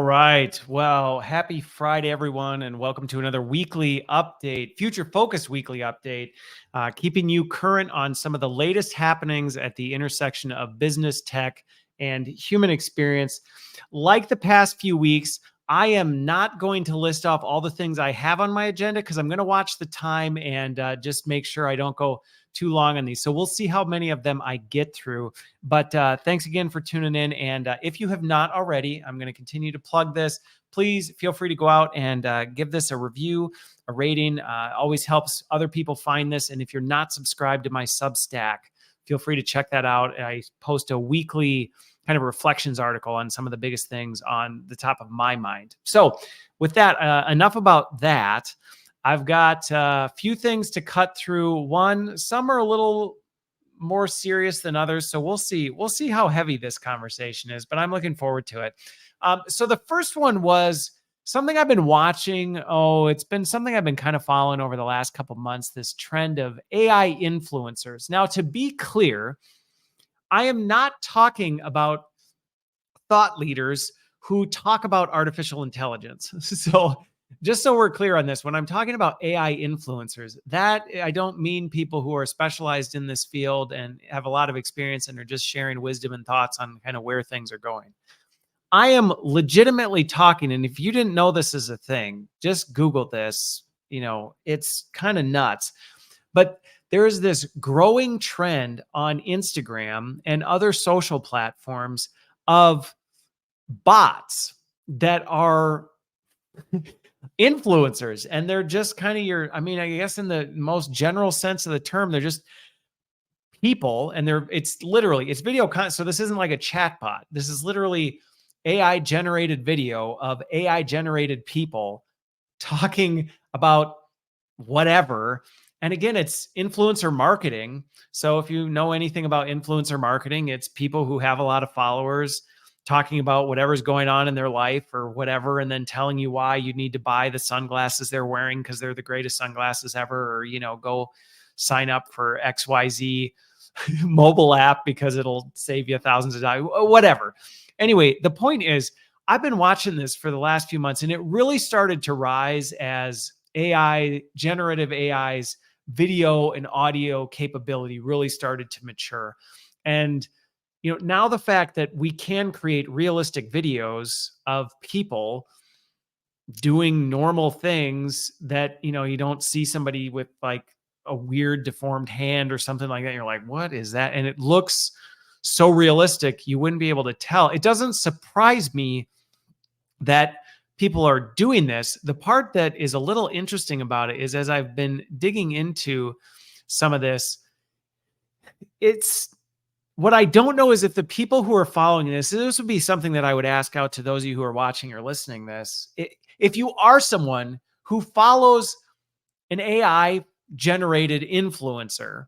right. Well, happy Friday, everyone, and welcome to another weekly update, future focused weekly update, keeping you current on some of the latest happenings at the intersection of business, tech, and human experience. Like the past few weeks, I am not going to list off all the things I have on my agenda because I'm going to watch the time and just make sure I don't go too long on these. So we'll see how many of them I get through. But thanks again for tuning in. And if you have not already, I'm going to continue to plug this. Please feel free to go out and give this a review, a rating. Always helps other people find this. And if you're not subscribed to my Substack, feel free to check that out. I post a weekly kind of reflections article on some of the biggest things on the top of my mind. So with that, enough about that. I've got a few things to cut through. Some are a little more serious than others. So we'll see. We'll see how heavy this conversation is, but I'm looking forward to it. So the first one was something I've been watching. It's been something I've been kind of following over the last couple of months, this trend of AI influencers. Now, to be clear, I am not talking about thought leaders who talk about artificial intelligence. So just so we're clear on this, when I'm talking about AI influencers, that I don't mean people who are specialized in this field and have a lot of experience and are just sharing wisdom and thoughts on kind of where things are going. I am legitimately talking, and if you didn't know this is a thing, just Google this. It's kind of nuts. But there is this growing trend on Instagram and other social platforms of bots that are influencers, and they're just kind of I guess in the most general sense of the term, they're just people, and it's video content. So this isn't like a chat bot. This is literally AI generated video of AI generated people talking about whatever. And again, it's influencer marketing. So if you know anything about influencer marketing, it's people who have a lot of followers talking about whatever's going on in their life or whatever, and then telling you why you need to buy the sunglasses they're wearing because they're the greatest sunglasses ever, or, go sign up for XYZ mobile app because it'll save you thousands of dollars, whatever. Anyway, the point is, I've been watching this for the last few months, and it really started to rise as generative AI's video and audio capability really started to mature. And now the fact that we can create realistic videos of people doing normal things that, you don't see somebody with like a weird deformed hand or something like that. You're like, what is that? And it looks so realistic, you wouldn't be able to tell. It doesn't surprise me that people are doing this. The part that is a little interesting about it is, as I've been digging into some of this, what I don't know is if the people who are following this would be something that I would ask out to those of you who are watching or listening this. If you are someone who follows an AI generated influencer,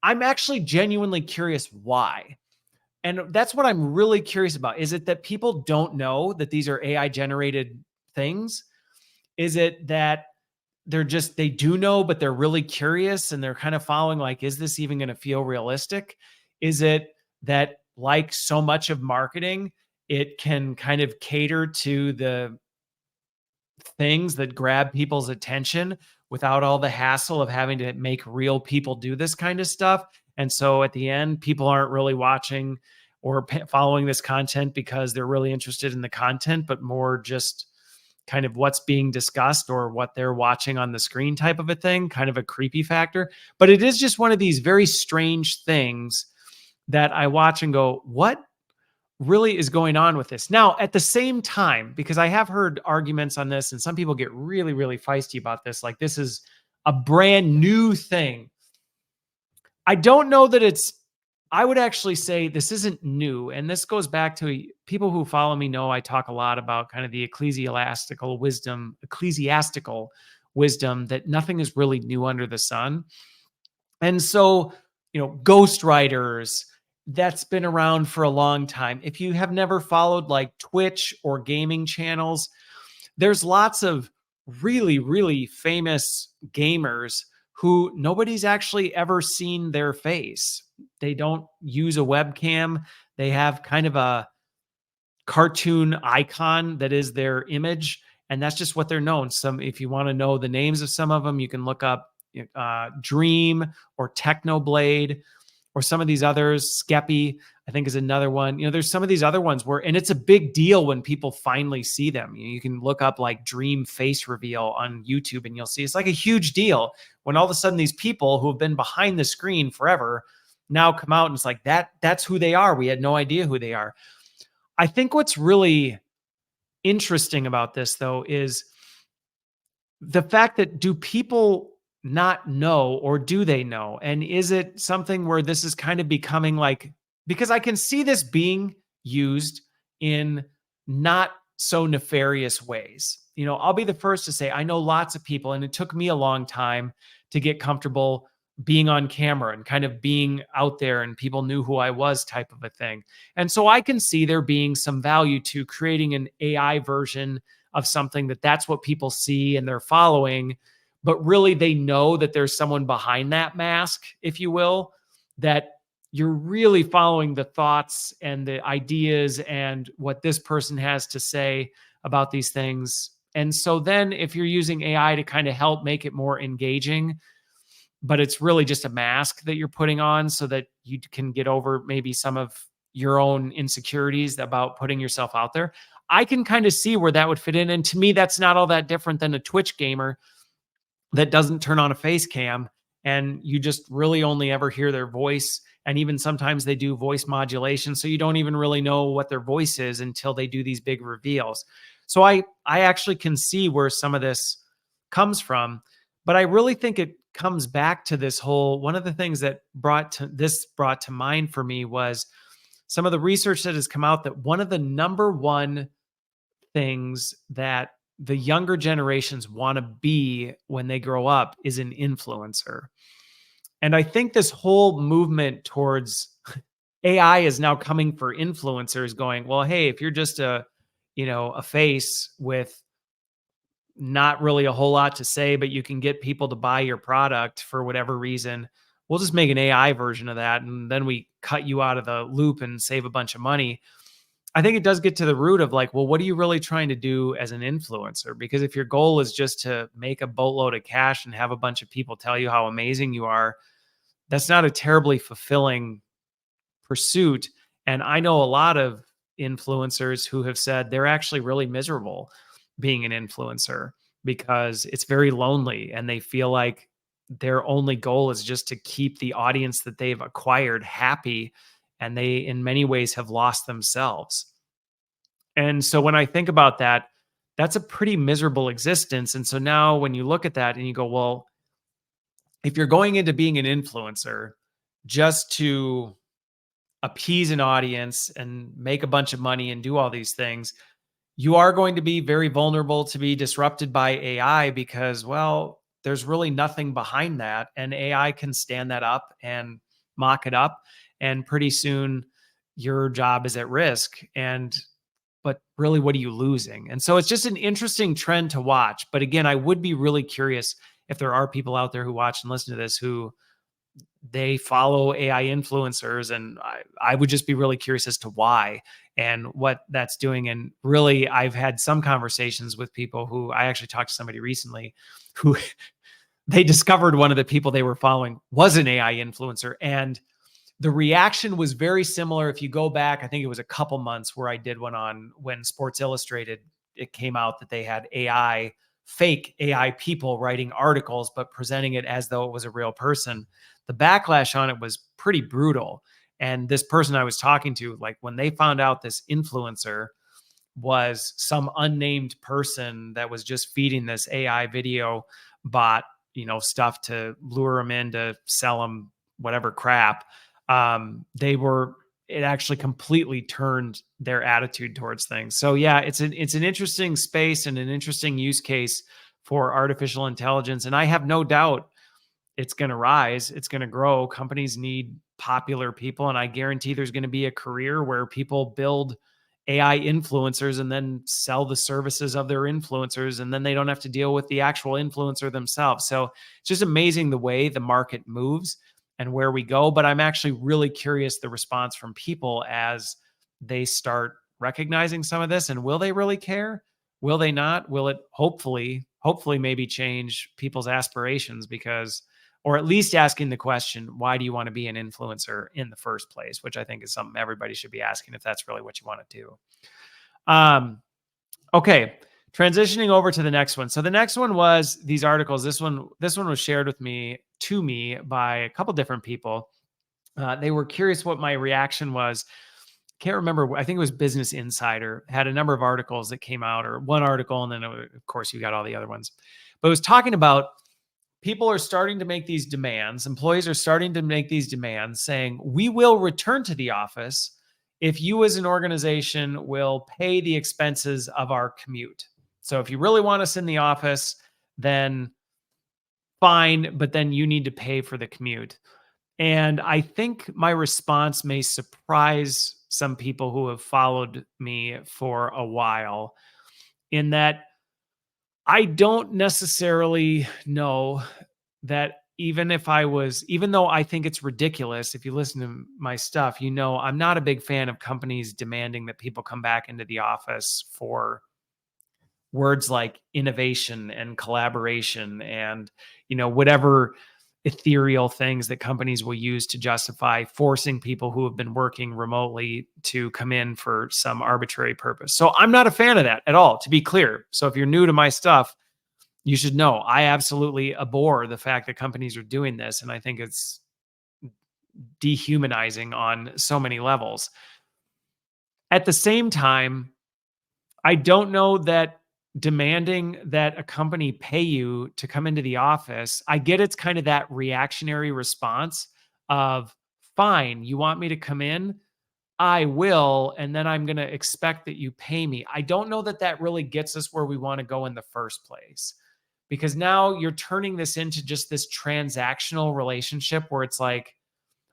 I'm actually genuinely curious why. And that's what I'm really curious about. Is it that people don't know that these are AI generated things? Is it that they do know, but they're really curious and they're kind of following, like, is this even going to feel realistic? Is it that, like so much of marketing, it can kind of cater to the things that grab people's attention without all the hassle of having to make real people do this kind of stuff? And so at the end, people aren't really watching or following this content because they're really interested in the content, but more just kind of what's being discussed or what they're watching on the screen type of a thing, kind of a creepy factor. But it is just one of these very strange things that I watch and go, what really is going on with this? Now, at the same time, because I have heard arguments on this and some people get really, really feisty about this, like this is a brand new thing. I don't know that I would actually say this isn't new. And this goes back to people who follow me know I talk a lot about kind of the ecclesiastical wisdom that nothing is really new under the sun. And so, ghostwriters, that's been around for a long time. If you have never followed like Twitch or gaming channels, there's lots of really, really famous gamers who nobody's actually ever seen their face. They don't use a webcam. They have kind of a cartoon icon that is their image, and that's just what they're known. If you want to know the names of some of them, you can look up Dream or Technoblade or some of these others. Skeppy, I think, is another one. There's some of these other ones and it's a big deal when people finally see them. You can look up like Dream face reveal on YouTube and you'll see it's like a huge deal when all of a sudden these people who have been behind the screen forever now come out and it's like that's who they are. We had no idea who they are. I think what's really interesting about this, though, is the fact that do people not know, or do they know? And is it something where this is kind of becoming like, because I can see this being used in not so nefarious ways. I'll be the first to say I know lots of people, and it took me a long time to get comfortable being on camera and kind of being out there and people knew who I was, type of a thing. And so I can see there being some value to creating an AI version of something that's what people see and they're following, but really they know that there's someone behind that mask, if you will, that you're really following the thoughts and the ideas and what this person has to say about these things. And so then if you're using AI to kind of help make it more engaging, but it's really just a mask that you're putting on so that you can get over maybe some of your own insecurities about putting yourself out there, I can kind of see where that would fit in. And to me, that's not all that different than a Twitch gamer that doesn't turn on a face cam and you just really only ever hear their voice. And even sometimes they do voice modulation. So you don't even really know what their voice is until they do these big reveals. So I actually can see where some of this comes from, but I really think it comes back to this whole, one of the things that brought to mind for me was some of the research that has come out that one of the number one things that the younger generations want to be when they grow up is an influencer. And I think this whole movement towards AI is now coming for influencers, going, well, hey, if you're just a face with not really a whole lot to say, but you can get people to buy your product for whatever reason, we'll just make an AI version of that. And then we cut you out of the loop and save a bunch of money. I think it does get to the root of like, well, what are you really trying to do as an influencer? Because if your goal is just to make a boatload of cash and have a bunch of people tell you how amazing you are, that's not a terribly fulfilling pursuit. And I know a lot of influencers who have said they're actually really miserable being an influencer because it's very lonely and they feel like their only goal is just to keep the audience that they've acquired happy, and they in many ways have lost themselves. And so when I think about that, that's a pretty miserable existence. And so now when you look at that and you go, well, if you're going into being an influencer just to appease an audience and make a bunch of money and do all these things, you are going to be very vulnerable to be disrupted by AI because, well, there's really nothing behind that. And AI can stand that up and mock it up. And pretty soon your job is at risk. But really, what are you losing? And so it's just an interesting trend to watch. But again, I would be really curious if there are people out there who watch and listen to this who they follow AI influencers, and I would just be really curious as to why and what that's doing. And really, I've had some conversations with people who, I actually talked to somebody recently who they discovered one of the people they were following was an AI influencer. And the reaction was very similar. If you go back, I think it was a couple months where I did one on when Sports Illustrated, it came out that they had fake AI people writing articles, but presenting it as though it was a real person. The backlash on it was pretty brutal. And this person I was talking to, like when they found out this influencer was some unnamed person that was just feeding this AI video bot, stuff to lure them in to sell them whatever crap, it actually completely turned their attitude towards things. So yeah, it's an interesting space and an interesting use case for artificial intelligence. And I have no doubt it's going to rise. It's going to grow. Companies need popular people. And I guarantee there's going to be a career where people build AI influencers and then sell the services of their influencers. And then they don't have to deal with the actual influencer themselves. So it's just amazing the way the market moves and where we go. But I'm actually really curious the response from people as they start recognizing some of this, and will they really care? Will they not? Will it hopefully maybe change people's aspirations? Because, or at least asking the question, why do you want to be an influencer in the first place? Which I think is something everybody should be asking if that's really what you want to do. Okay, transitioning over to the next one. So the next one was these articles. This one was shared to me by a couple different people. They were curious what my reaction was. Can't remember. I think it was Business Insider had a number of articles that came out, or one article, and then of course you got all the other ones. But it was talking about people are starting to make these demands. Employees are starting to make these demands, saying we will return to the office if you as an organization will pay the expenses of our commute. So if you really want us in the office, then fine, but then you need to pay for the commute. And I think my response may surprise some people who have followed me for a while, in that I don't necessarily know that even though I think it's ridiculous, if you listen to my stuff, I'm not a big fan of companies demanding that people come back into the office for words like innovation and collaboration and, whatever ethereal things that companies will use to justify forcing people who have been working remotely to come in for some arbitrary purpose. So I'm not a fan of that at all, to be clear. So if you're new to my stuff, you should know I absolutely abhor the fact that companies are doing this. And I think it's dehumanizing on so many levels. At the same time, I don't know that demanding that a company pay you to come into the office, I get it's kind of that reactionary response of, fine, you want me to come in? I will, and then I'm going to expect that you pay me. I don't know that that really gets us where we want to go in the first place, because now you're turning this into just this transactional relationship where it's like,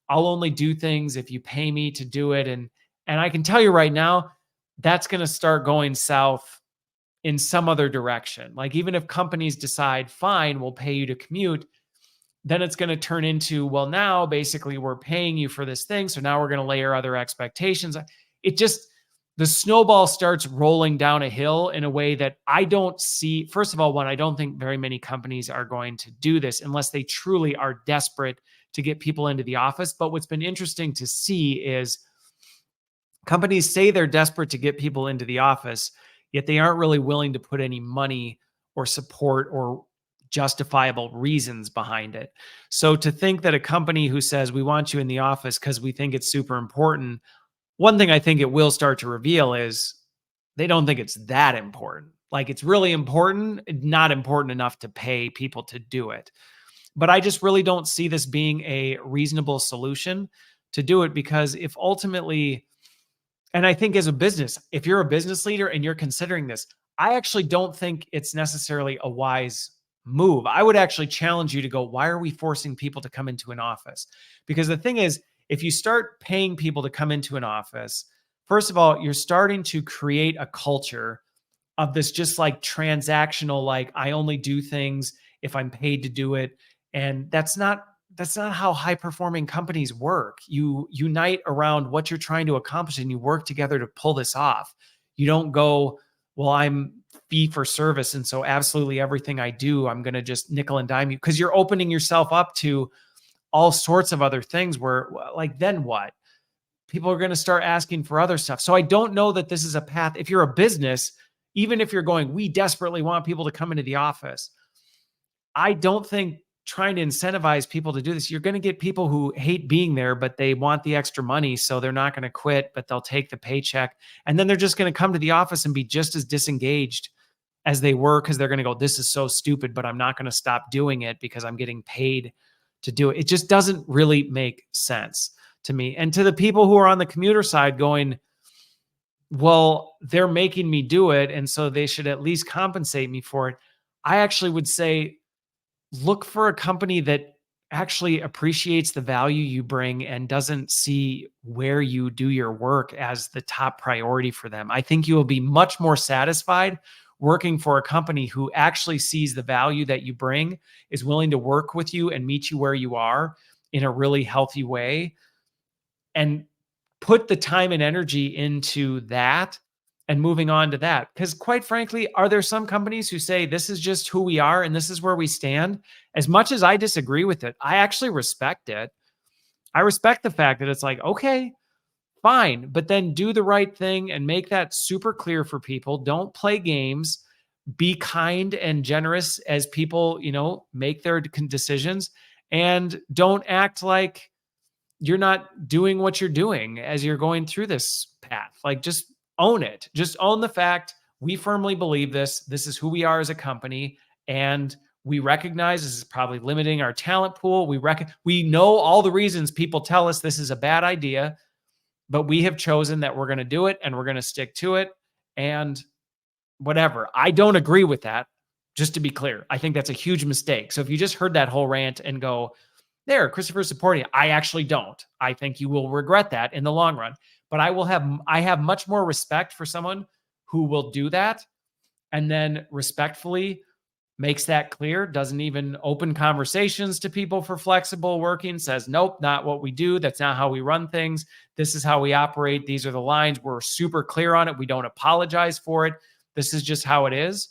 I'll only do things if you pay me to do it. And I can tell you right now, that's going to start going south in some other direction. Like, even if companies decide, fine, we'll pay you to commute, then it's going to turn into, well, now basically we're paying you for this thing, so now we're going to layer other expectations. The snowball starts rolling down a hill in a way that I don't see. First of all, one, I don't think very many companies are going to do this unless they truly are desperate to get people into the office. But what's been interesting to see is companies say they're desperate to get people into the office, yet they aren't really willing to put any money or support or justifiable reasons behind it. So to think that a company who says we want you in the office because we think it's super important, one thing I think it will start to reveal is they don't think it's that important. Like, it's really important, not important enough to pay people to do it. But I just really don't see this being a reasonable solution to do it, because if ultimately, and I think as a business, if you're a business leader and you're considering this, I actually don't think it's necessarily a wise move. I would actually challenge you to go, why are we forcing people to come into an office? Because the thing is, if you start paying people to come into an office, first of all, you're starting to create a culture of this just like transactional, like, I only do things if I'm paid to do it. And that's not how high performing companies work. You unite around what you're trying to accomplish and you work together to pull this off. You don't go, well, I'm fee for service, and so absolutely everything I do, I'm going to just nickel and dime you, because you're opening yourself up to all sorts of other things where, like, then what? People are going to start asking for other stuff. So I don't know that this is a path. If you're a business, even if you're going, we desperately want people to come into the office, I don't think trying to incentivize people to do this, you're going to get people who hate being there, but they want the extra money. So they're not going to quit, but they'll take the paycheck. And then they're just going to come to the office and be just as disengaged as they were, because they're going to go, this is so stupid, but I'm not going to stop doing it because I'm getting paid to do it. It just doesn't really make sense to me. And to the people who are on the commuter side going, well, they're making me do it, and so they should at least compensate me for it. I actually would say, look for a company that actually appreciates the value you bring and doesn't see where you do your work as the top priority for them. I think you will be much more satisfied working for a company who actually sees the value that you bring, is willing to work with you and meet you where you are in a really healthy way, and put the time and energy into that and moving on to that. Because quite frankly, are there some companies who say this is just who we are and this is where we stand? As much as I disagree with it, I actually respect it. I respect the fact that it's like, okay, fine, but then do the right thing and make that super clear for people. Don't play games. Be kind and generous as people, make their decisions, and don't act like you're not doing what you're doing as you're going through this path. Like, just own it. Just own the fact we firmly believe this. This is who we are as a company, and we recognize this is probably limiting our talent pool. We know all the reasons people tell us this is a bad idea, but we have chosen that we're going to do it and we're going to stick to it. And whatever. I don't agree with that. Just to be clear, I think that's a huge mistake. So if you just heard that whole rant and go, there, Christopher's supporting it, I actually don't. I think you will regret that in the long run. But I have much more respect for someone who will do that and then respectfully makes that clear, doesn't even open conversations to people for flexible working, says, nope, not what we do. That's not how we run things. This is how we operate. These are the lines. We're super clear on it. We don't apologize for it. This is just how it is.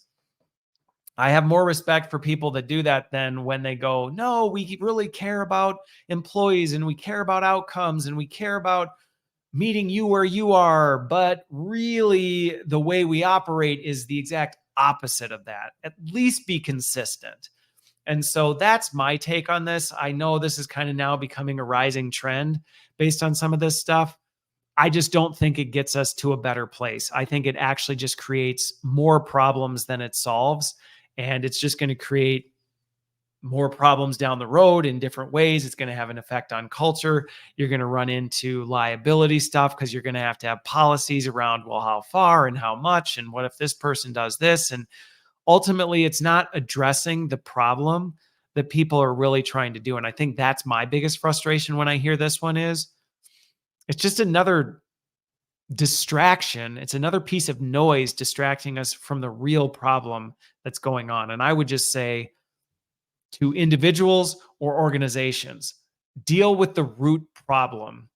I have more respect for people that do that than when they go, no, we really care about employees and we care about outcomes and we care about meeting you where you are. But really, the way we operate is the exact opposite of that. At least be consistent. And so that's my take on this. I know this is kind of now becoming a rising trend based on some of this stuff. I just don't think it gets us to a better place. I think it actually just creates more problems than it solves. And it's just going to create more problems down the road in different ways. It's going to have an effect on culture. You're going to run into liability stuff because you're going to have policies around, well, how far and how much, and what if this person does this? And ultimately, it's not addressing the problem that people are really trying to do. And I think that's my biggest frustration when I hear this one is it's just another distraction. It's another piece of noise distracting us from the real problem that's going on. And I would just say to individuals or organizations, deal with the root problem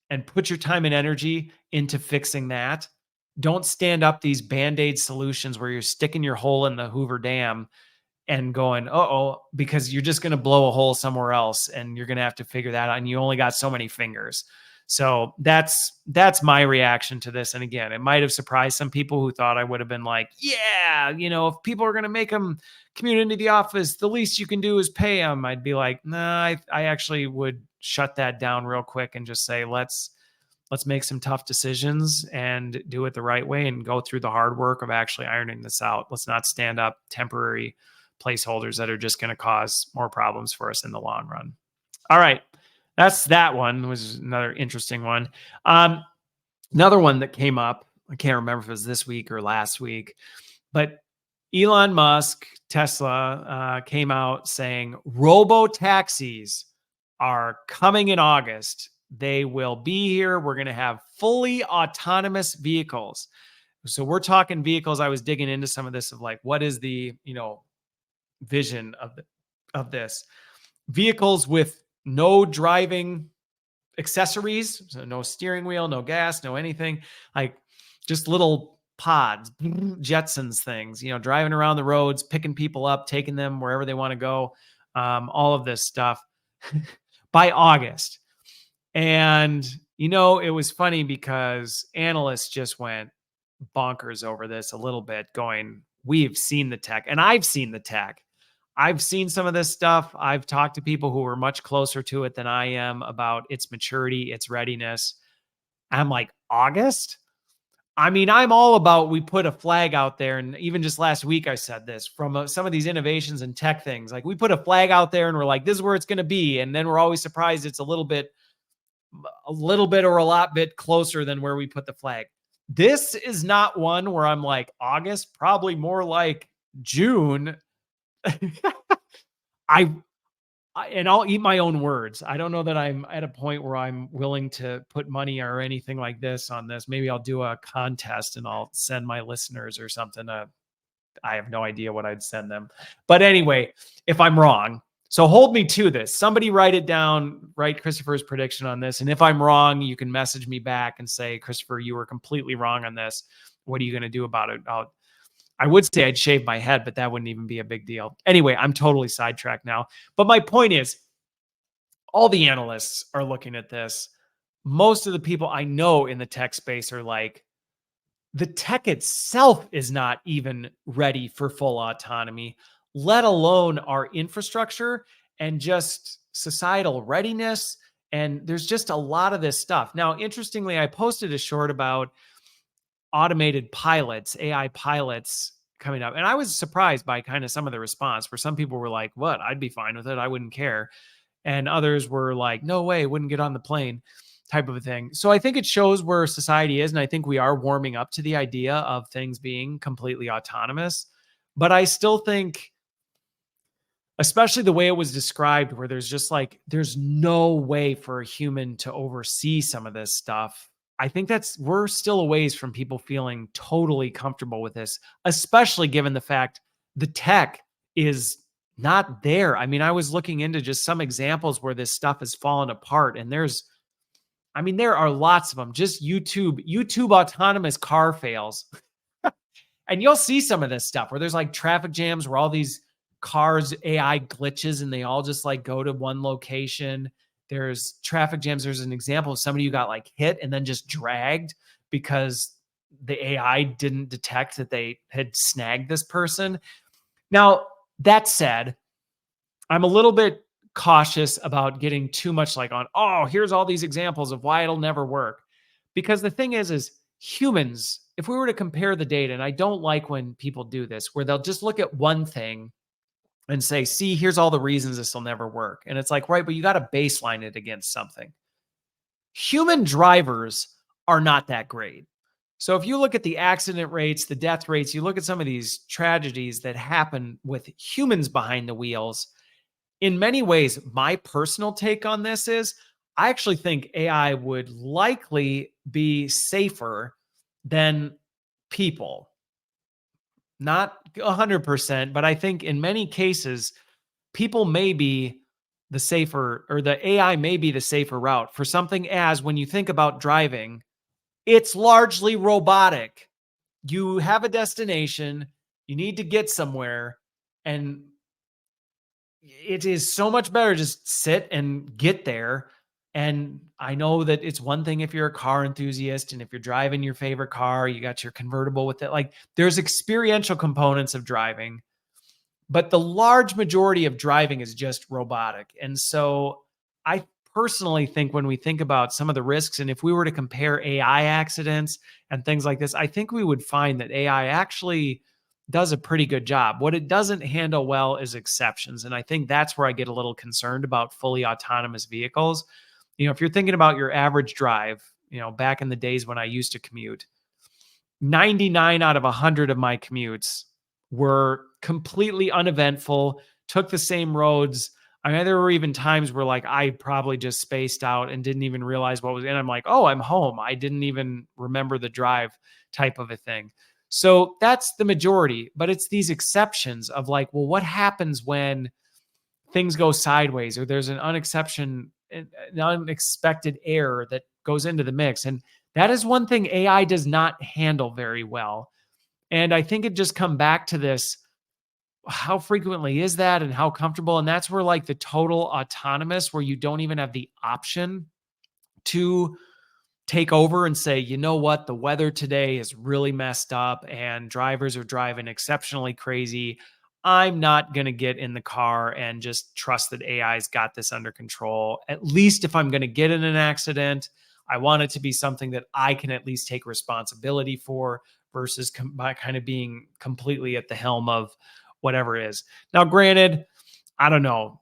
and put your time and energy into fixing that. Don't stand up these band-aid solutions where you're sticking your hole in the Hoover Dam and going, uh-oh, because you're just going to blow a hole somewhere else and you're going to have to figure that out. And you only got so many fingers. So that's my reaction to this. And again, it might have surprised some people who thought I would have been like, yeah, if people are going to make them commute into the office, the least you can do is pay them. I'd be like, nah, I actually would shut that down real quick and just say, let's make some tough decisions and do it the right way and go through the hard work of actually ironing this out. Let's not stand up temporary placeholders that are just going to cause more problems for us in the long run. All right. That one was another interesting one. Another one that came up, I can't remember if it was this week or last week, but Elon Musk, Tesla, came out saying robotaxis are coming in August. They will be here. We're going to have fully autonomous vehicles. So we're talking vehicles. I was digging into some of this of like, what is the, vision of this? Vehicles with no driving accessories, so no steering wheel, no gas, no anything, like just little pods, Jetsons things, driving around the roads, picking people up, taking them wherever they want to go, all of this stuff by August. And, it was funny because analysts just went bonkers over this a little bit, going, we've seen the tech, and I've seen the tech. I've seen some of this stuff. I've talked to people who are much closer to it than I am about its maturity, its readiness. I'm like, August? I mean, I'm all about, we put a flag out there. And even just last week, I said this from some of these innovations and tech things. Like, we put a flag out there and we're like, this is where it's going to be. And then we're always surprised it's a little bit or a lot bit closer than where we put the flag. This is not one where I'm like, August, probably more like June. And I'll eat my own words. I don't know that I'm at a point where I'm willing to put money or anything like this on this. Maybe I'll do a contest and I'll send my listeners or something. I have no idea what I'd send them. But anyway, if I'm wrong, So hold me to this. Somebody write it down, write Christopher's prediction on this. And if I'm wrong, you can message me back and say, Christopher, you were completely wrong on this. What are you going to do about it? I would say I'd shave my head, but that wouldn't even be a big deal. Anyway, I'm totally sidetracked now. But my point is, all the analysts are looking at this. Most of the people I know in the tech space are like, the tech itself is not even ready for full autonomy, let alone our infrastructure and just societal readiness. And there's just a lot of this stuff. Now, interestingly, I posted a short about automated pilots, AI pilots coming up. And I was surprised by kind of some of the response where some people were like, what? I'd be fine with it. I wouldn't care. And others were like, no way, wouldn't get on the plane type of a thing. So I think it shows where society is. And I think we are warming up to the idea of things being completely autonomous. But I still think, especially the way it was described, where there's just like, there's no way for a human to oversee some of this stuff. I think we're still a ways from people feeling totally comfortable with this, especially given the fact the tech is not there. I mean, I was looking into just some examples where this stuff has fallen apart, and there are lots of them. Just YouTube autonomous car fails. And you'll see some of this stuff where there's like traffic jams where all these cars AI glitches and they all just like go to one location. There's traffic jams. There's an example of somebody who got like hit and then just dragged because the AI didn't detect that they had snagged this person. Now, that said, I'm a little bit cautious about getting too much like on, oh, here's all these examples of why it'll never work. Because the thing is humans, if we were to compare the data, and I don't like when people do this, where they'll just look at one thing and say, see, here's all the reasons this will never work. And it's like, right, but you got to baseline it against something. Human drivers are not that great. So if you look at the accident rates, the death rates, you look at some of these tragedies that happen with humans behind the wheels, in many ways, my personal take on this is I actually think AI would likely be safer than people. Not 100%, but I think in many cases, people may be the safer, or the AI may be the safer route for something, as when you think about driving, it's largely robotic. You have a destination, you need to get somewhere, and it is so much better just sit and get there. And I know that it's one thing if you're a car enthusiast and if you're driving your favorite car, you got your convertible with it. Like, there's experiential components of driving, but the large majority of driving is just robotic. And so I personally think when we think about some of the risks, and if we were to compare AI accidents and things like this, I think we would find that AI actually does a pretty good job. What it doesn't handle well is exceptions. And I think that's where I get a little concerned about fully autonomous vehicles. If you're thinking about your average drive, back in the days when I used to commute, 99 out of 100 of my commutes were completely uneventful, took the same roads. I mean, there were even times where like I probably just spaced out and didn't even realize what was in. I'm like, oh, I'm home. I didn't even remember the drive type of a thing. So that's the majority, but it's these exceptions of like, well, what happens when things go sideways or there's an unexpected error that goes into the mix? And that is one thing AI does not handle very well. And I think it just come back to this, how frequently is that and how comfortable? And that's where like the total autonomous, where you don't even have the option to take over and say, you know what, the weather today is really messed up and drivers are driving exceptionally crazy. I'm not going to get in the car and just trust that AI's got this under control. At least if I'm going to get in an accident, I want it to be something that I can at least take responsibility for versus kind of being completely at the helm of whatever it is. Now, granted, I don't know.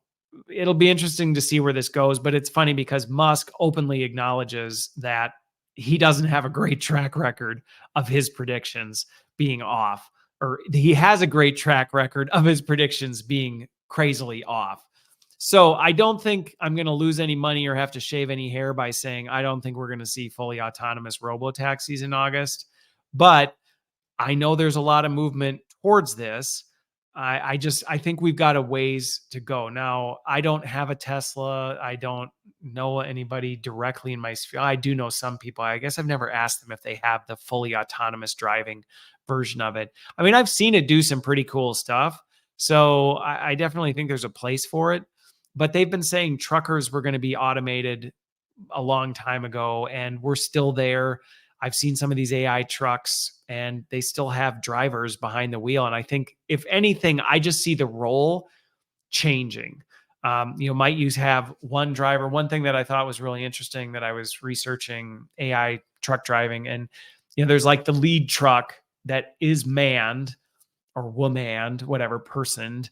It'll be interesting to see where this goes, but it's funny because Musk openly acknowledges that he doesn't have a great track record of his predictions being off, or he has a great track record of his predictions being crazily off. So I don't think I'm going to lose any money or have to shave any hair by saying I don't think we're going to see fully autonomous robotaxis in August. But I know there's a lot of movement towards this. I think we've got a ways to go. Now, I don't have a Tesla. I don't know anybody directly in my sphere. I do know some people. I guess I've never asked them if they have the fully autonomous driving version of it. I mean, I've seen it do some pretty cool stuff. So I definitely think there's a place for it. But they've been saying truckers were going to be automated a long time ago, and we're still there. I've seen some of these AI trucks and they still have drivers behind the wheel. And I think, if anything, I just see the role changing. Might use have one driver. One thing that I thought was really interesting, that I was researching AI truck driving, and there's like the lead truck that is manned or womaned, whatever, personed.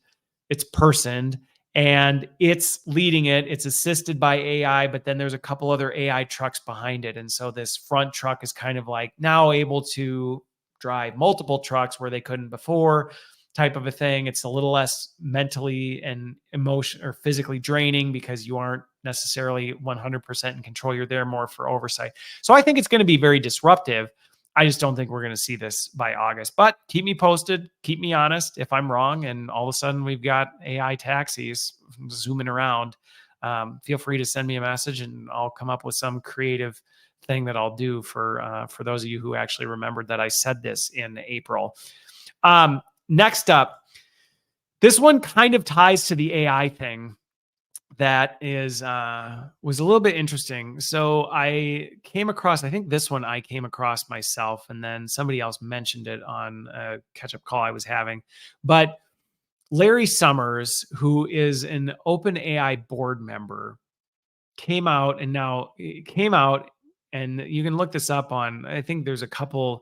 It's personed and it's leading it. It's assisted by AI, but then there's a couple other AI trucks behind it. And so this front truck is kind of like now able to drive multiple trucks where they couldn't before, type of a thing. It's a little less mentally and emotion or physically draining because you aren't necessarily 100% in control. You're there more for oversight. So I think it's going to be very disruptive. I just don't think we're going to see this by August, but keep me posted. Keep me honest if I'm wrong. And all of a sudden we've got AI taxis zooming around. Feel free to send me a message and I'll come up with some creative thing that I'll do for those of you who actually remembered that I said this in April. Next up, this one kind of ties to the AI thing. That is was a little bit interesting. So I came across, I think this one I came across myself, and then somebody else mentioned it on a catch-up call I was having. But Larry Summers, who is an OpenAI board member, came out and you can look this up on, I think there's a couple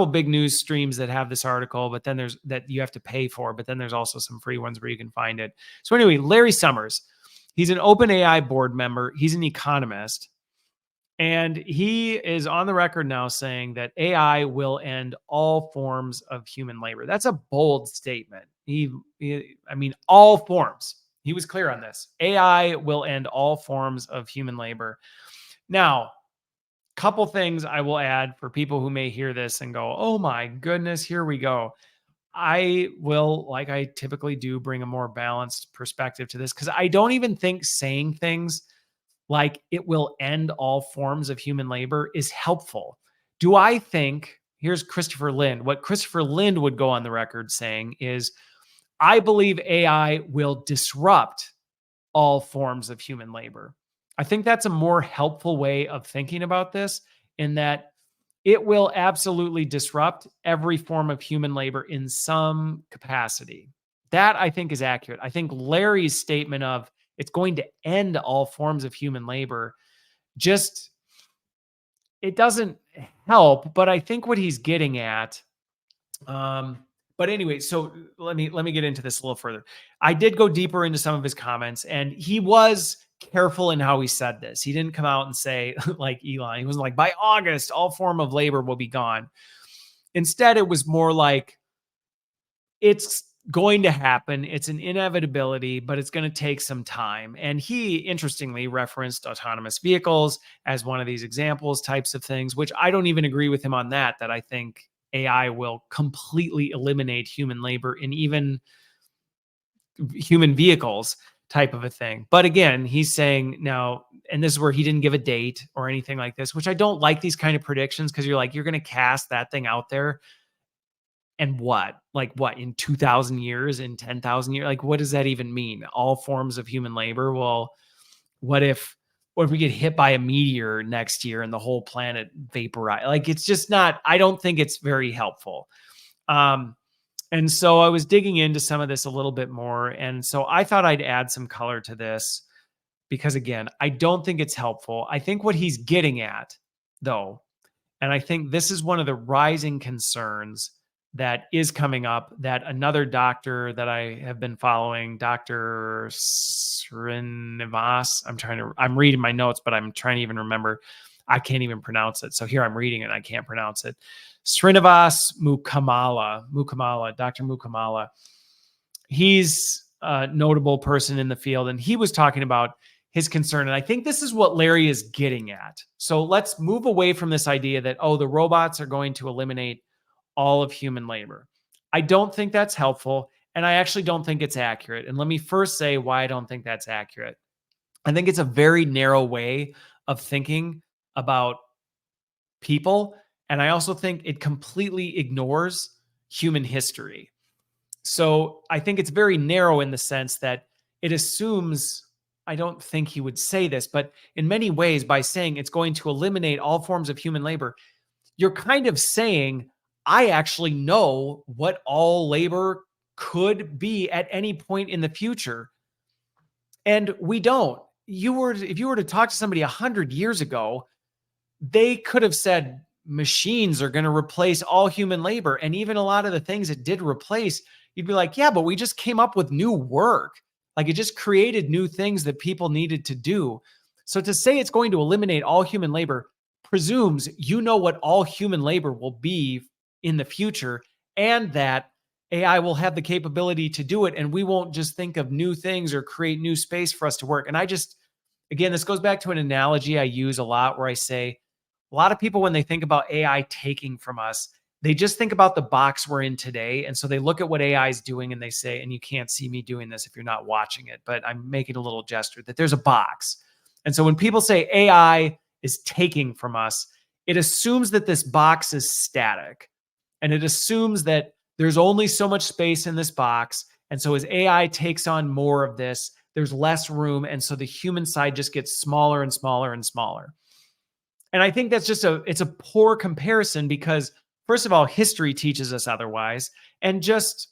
big news streams that have this article, but then there's that you have to pay for, but then there's also some free ones where you can find it. So anyway, Larry Summers, he's an OpenAI board member. He's an economist. And he is on the record now saying that AI will end all forms of human labor. That's a bold statement. I mean, all forms. He was clear on this. AI will end all forms of human labor. Now, couple things I will add for people who may hear this and go, oh my goodness, here we go. I will, like I typically do, bring a more balanced perspective to this, because I don't even think saying things like it will end all forms of human labor is helpful. Do I think, here's Christopher Lind. What Christopher Lind would go on the record saying is, I believe AI will disrupt all forms of human labor. I think that's a more helpful way of thinking about this, in that it will absolutely disrupt every form of human labor in some capacity. That I think is accurate. I think Larry's statement of it's going to end all forms of human labor, just, it doesn't help. But I think what he's getting at, but anyway, so let me get into this a little further. I did go deeper into some of his comments, and he was careful in how he said this. He didn't come out and say like Elon. He wasn't like, by August, all form of labor will be gone. Instead, it was more like, it's going to happen. It's an inevitability, but it's going to take some time. And he interestingly referenced autonomous vehicles as one of these examples, types of things, which I don't even agree with him on that I think AI will completely eliminate human labor in even human vehicles, type of a thing. But again, he's saying now, and this is where he didn't give a date or anything like this, which I don't like these kind of predictions, because you're going to cast that thing out there. And what in 2,000 years, in 10,000 years, like, what does that even mean? All forms of human labor? Well, what if we get hit by a meteor next year and the whole planet vaporize? Like, it's just not, I don't think it's very helpful. And so I was digging into some of this a little bit more. And so I thought I'd add some color to this, because again, I don't think it's helpful. I think what he's getting at, though, and I think this is one of the rising concerns that is coming up, that another doctor that I have been following, Dr. Srinivas, I'm reading my notes, but I'm trying to even remember. I can't even pronounce it. So here I'm reading it. I can't pronounce it. Srinivas Mukamala, Dr. Mukamala. He's a notable person in the field, and he was talking about his concern. And I think this is what Larry is getting at. So let's move away from this idea that, oh, the robots are going to eliminate all of human labor. I don't think that's helpful. And I actually don't think it's accurate. And let me first say why I don't think that's accurate. I think it's a very narrow way of thinking about people. And I also think it completely ignores human history. So I think it's very narrow in the sense that it assumes, I don't think he would say this, but in many ways, by saying it's going to eliminate all forms of human labor, you're kind of saying, I actually know what all labor could be at any point in the future. And we don't. If you were to talk to somebody 100 years ago, they could have said machines are going to replace all human labor. And even a lot of the things it did replace, you'd be like, yeah, but we just came up with new work. Like it just created new things that people needed to do. So to say it's going to eliminate all human labor presumes you know what all human labor will be in the future, and that AI will have the capability to do it. And we won't just think of new things or create new space for us to work. And again, this goes back to an analogy I use a lot where I say, a lot of people, when they think about AI taking from us, they just think about the box we're in today. And so they look at what AI is doing and they say, and you can't see me doing this if you're not watching it, but I'm making a little gesture that there's a box. And so when people say AI is taking from us, it assumes that this box is static. And it assumes that there's only so much space in this box. And so as AI takes on more of this, there's less room. And so the human side just gets smaller and smaller and smaller. And I think that's it's a poor comparison because, first of all, history teaches us otherwise. And just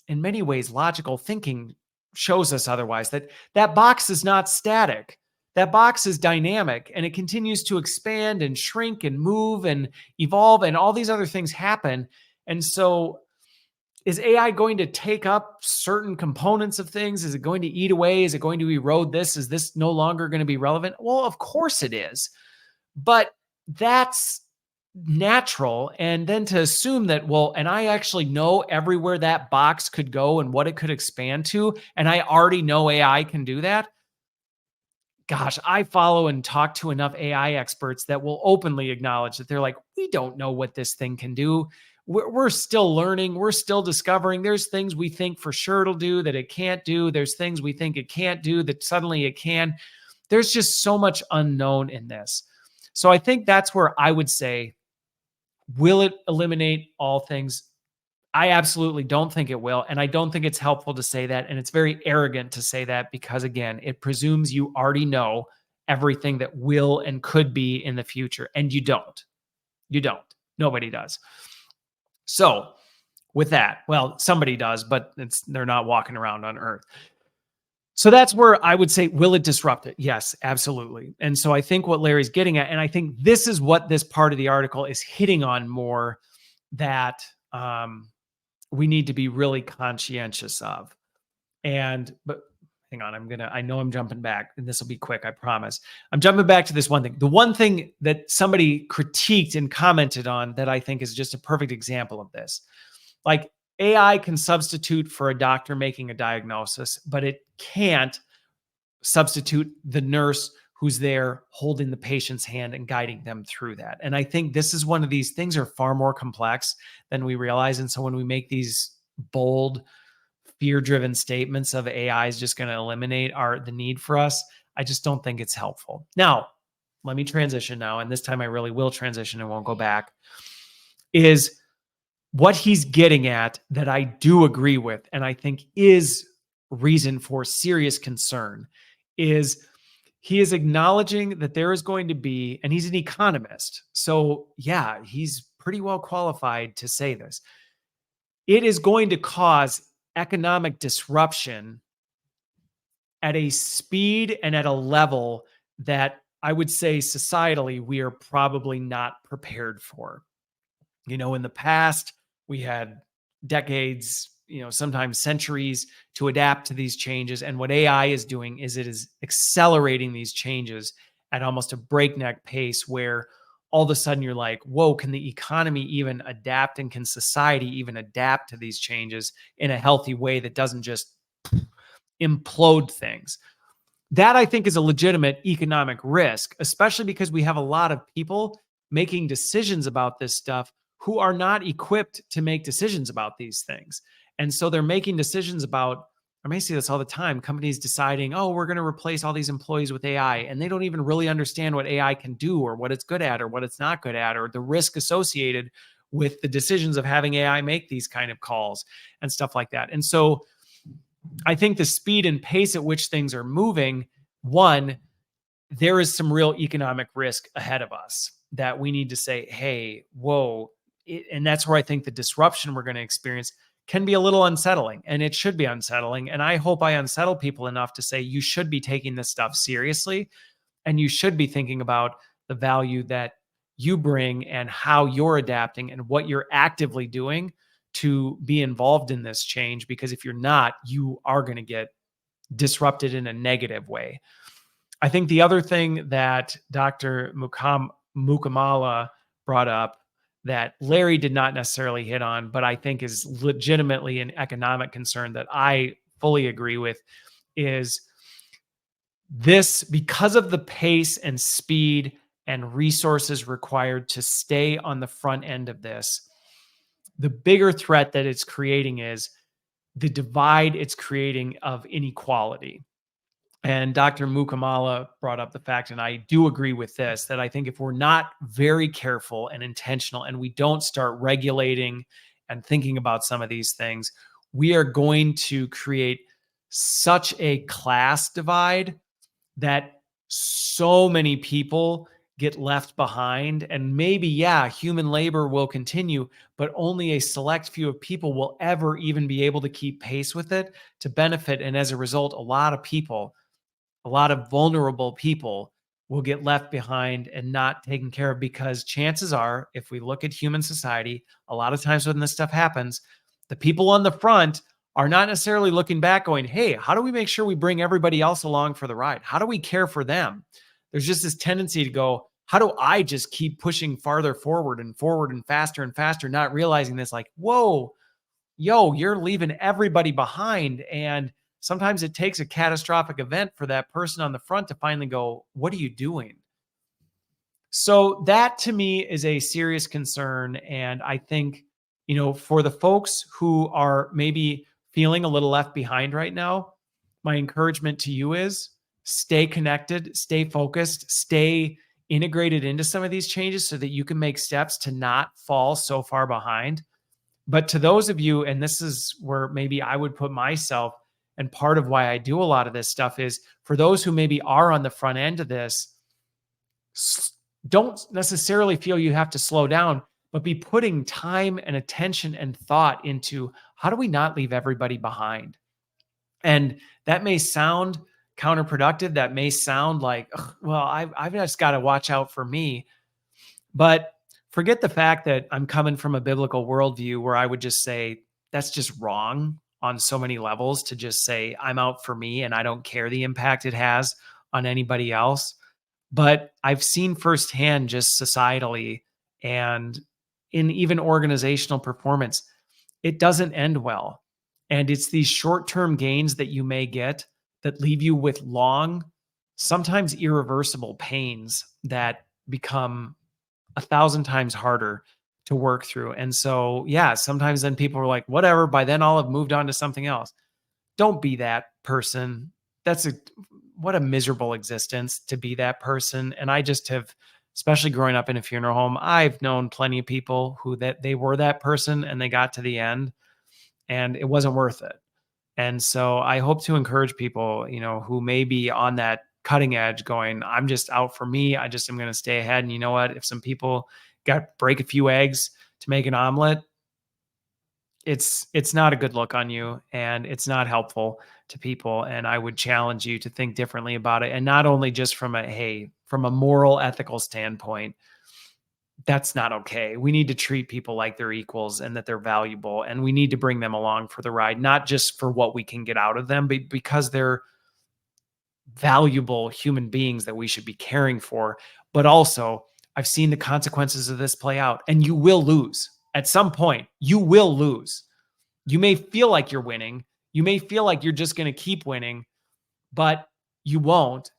in many ways, logical thinking shows us otherwise, that box is not static. That box is dynamic and it continues to expand and shrink and move and evolve, and all these other things happen. And so is AI going to take up certain components of things? Is it going to eat away? Is it going to erode this? Is this no longer going to be relevant? Well, of course it is. But that's natural. And then to assume that, well, and I actually know everywhere that box could go and what it could expand to, and I already know AI can do that. Gosh, I follow and talk to enough AI experts that will openly acknowledge that they're like, we don't know what this thing can do. We're still learning. We're still discovering. There's things we think for sure it'll do that it can't do. There's things we think it can't do that suddenly it can. There's just so much unknown in this. So I think that's where I would say, will it eliminate all things? I absolutely don't think it will. And I don't think it's helpful to say that. And it's very arrogant to say that because, again, it presumes you already know everything that will and could be in the future. And you don't. You don't. Nobody does. So with that, well, somebody does, but they're not walking around on Earth. So that's where I would say, will it disrupt it? Yes, absolutely. And so I think what Larry's getting at, and I think this is what this part of the article is hitting on more, that we need to be really conscientious of. But hang on, I know I'm jumping back, and this will be quick, I promise. I'm jumping back to this one thing. The one thing that somebody critiqued and commented on that I think is just a perfect example of this. Like, AI can substitute for a doctor making a diagnosis, but it can't substitute the nurse who's there holding the patient's hand and guiding them through that. And I think this is one of these things are far more complex than we realize. And so when we make these bold, fear-driven statements of AI is just going to eliminate the need for us, I just don't think it's helpful. Now, let me transition now, and this time I really will transition and won't go back, is what he's getting at that I do agree with, and I think is reason for serious concern, is he is acknowledging that there is going to be, and he's an economist, so yeah, he's pretty well qualified to say this. It is going to cause economic disruption at a speed and at a level that I would say societally we are probably not prepared for. You know, in the past, we had decades, sometimes centuries to adapt to these changes. And what AI is doing is it is accelerating these changes at almost a breakneck pace where all of a sudden you're like, whoa, can the economy even adapt, and can society even adapt to these changes in a healthy way that doesn't just implode things? That, I think, is a legitimate economic risk, especially because we have a lot of people making decisions about this stuff who are not equipped to make decisions about these things. And so they're making decisions about, I may see this all the time, companies deciding, oh, we're going to replace all these employees with AI. And they don't even really understand what AI can do or what it's good at or what it's not good at or the risk associated with the decisions of having AI make these kind of calls and stuff like that. And so I think the speed and pace at which things are moving, one, there is some real economic risk ahead of us that we need to say, hey, whoa. And that's where I think the disruption we're going to experience can be a little unsettling, and it should be unsettling. And I hope I unsettle people enough to say you should be taking this stuff seriously, and you should be thinking about the value that you bring and how you're adapting and what you're actively doing to be involved in this change. Because if you're not, you are going to get disrupted in a negative way. I think the other thing that Dr. Mukamala brought up that Larry did not necessarily hit on, but I think is legitimately an economic concern that I fully agree with, is this, because of the pace and speed and resources required to stay on the front end of this, the bigger threat that it's creating is the divide it's creating of inequality. And Dr. Mukamala brought up the fact, and I do agree with this, that I think if we're not very careful and intentional and we don't start regulating and thinking about some of these things, we are going to create such a class divide that so many people get left behind. And maybe, yeah, human labor will continue, but only a select few of people will ever even be able to keep pace with it to benefit. And as a result, a lot of people, a lot of vulnerable people will get left behind and not taken care of, because chances are, if we look at human society, a lot of times when this stuff happens, the people on the front are not necessarily looking back going, hey, how do we make sure we bring everybody else along for the ride? How do we care for them? There's just this tendency to go, how do I just keep pushing farther forward and faster, not realizing this, like, whoa, yo, you're leaving everybody behind. And sometimes it takes a catastrophic event for that person on the front to finally go, what are you doing? So that to me is a serious concern. And I think, for the folks who are maybe feeling a little left behind right now, my encouragement to you is stay connected, stay focused, stay integrated into some of these changes so that you can make steps to not fall so far behind. But to those of you, and this is where maybe I would put myself, and part of why I do a lot of this stuff is for those who maybe are on the front end of this, don't necessarily feel you have to slow down, but be putting time and attention and thought into how do we not leave everybody behind? And that may sound counterproductive. That may sound like, well, I've just got to watch out for me. But forget the fact that I'm coming from a biblical worldview where I would just say that's just wrong on so many levels, to just say I'm out for me and I don't care the impact it has on anybody else. But I've seen firsthand, just societally and in even organizational performance, it doesn't end well. And it's these short-term gains that you may get that leave you with long, sometimes irreversible pains that become 1,000 times harder to work through. And so, yeah, sometimes then people are like, whatever, by then I'll have moved on to something else. Don't be that person. What a miserable existence to be that person. And I just have, especially growing up in a funeral home, I've known plenty of people who that they were that person and they got to the end and it wasn't worth it. And so I hope to encourage people, who may be on that cutting edge going, I'm just out for me. I just am going to stay ahead. And you know what? If some people got to break a few eggs to make an omelet, it's not a good look on you and it's not helpful to people. And I would challenge you to think differently about it. And not only just from a moral, ethical standpoint, that's not okay. We need to treat people like they're equals and that they're valuable. And we need to bring them along for the ride, not just for what we can get out of them, but because they're valuable human beings that we should be caring for. But also, I've seen the consequences of this play out, and you will lose. At some point, you will lose. You may feel like you're winning. You may feel like you're just going to keep winning, but you won't.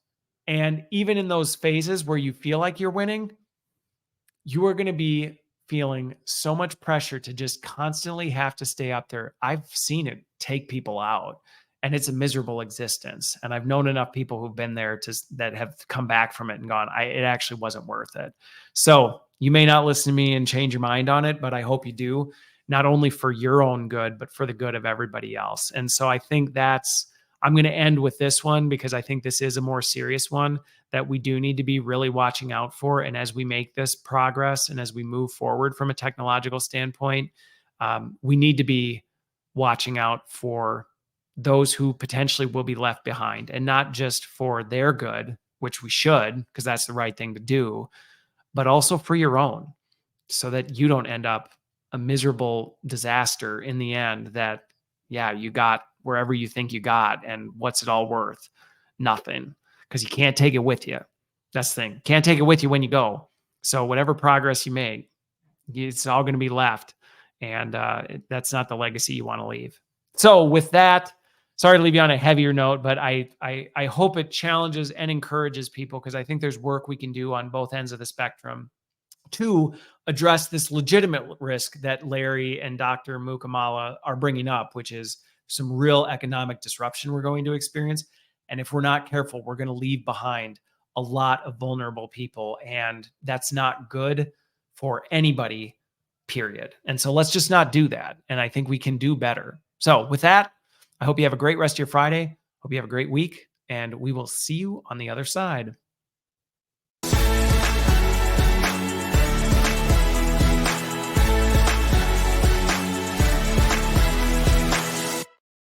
And even in those phases where you feel like you're winning, you are going to be feeling so much pressure to just constantly have to stay up there. I've seen it take people out, and it's a miserable existence. And I've known enough people who've been there that have come back from it and gone, it actually wasn't worth it. So you may not listen to me and change your mind on it, but I hope you do, not only for your own good, but for the good of everybody else. And so I think I'm going to end with this one because I think this is a more serious one that we do need to be really watching out for. And as we make this progress and as we move forward from a technological standpoint, we need to be watching out for those who potentially will be left behind, and not just for their good, which we should, because that's the right thing to do, but also for your own, so that you don't end up a miserable disaster in the end that, yeah, you got wherever you think you got, and what's it all worth? Nothing, because you can't take it with you. That's the thing. Can't take it with you when you go. So whatever progress you make, it's all going to be left. And that's not the legacy you want to leave. So with that, sorry to leave you on a heavier note, but I hope it challenges and encourages people, because I think there's work we can do on both ends of the spectrum to address this legitimate risk that Larry and Dr. Mukamala are bringing up, which is some real economic disruption we're going to experience. And if we're not careful, we're going to leave behind a lot of vulnerable people. And that's not good for anybody, period. And so let's just not do that. And I think we can do better. So with that, I hope you have a great rest of your Friday. Hope you have a great week, and we will see you on the other side.